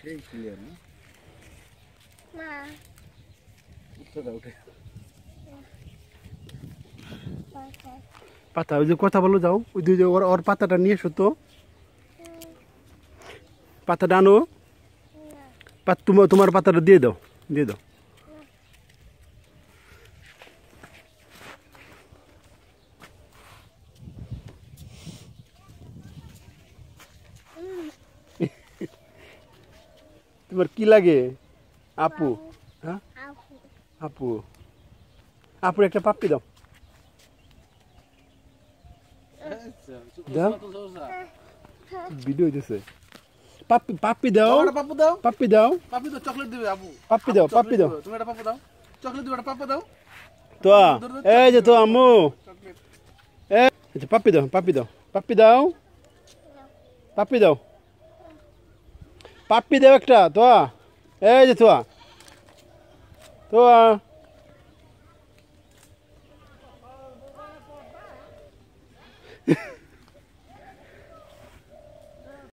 এই ক্লিয়ার না না উঠে উঠে পাতা ওই যে কথা বলো যাও ওই যে ওর পাতাটা নিয়ে এসো তো পাতাটা আনো তোমার পাতাটা দিয়ে দাও দিয়ে দাও তোমার কি লাগে আপু হ্যাঁ আপু আপুর একটা পাপ্পি দাও দাও ভিডিও হইতেছে পাপ্পি দাও পাপ্পু দাও পাপ্পি দাও পাপ্পু তো চকলেট দিবে আপু পাপ্পি দাও পাপ্পি দাও তুমি একটা পাপ্পু দাও চকলেট দিবে একটা পাপ্পু দাও তো এই যে তো আম্মু এই যে পাপ্পি দাও পাপ্পি দাও পাপ্পি দাও পাপ্পি দাও পাপ্পি দাও একটা তো এই যে তো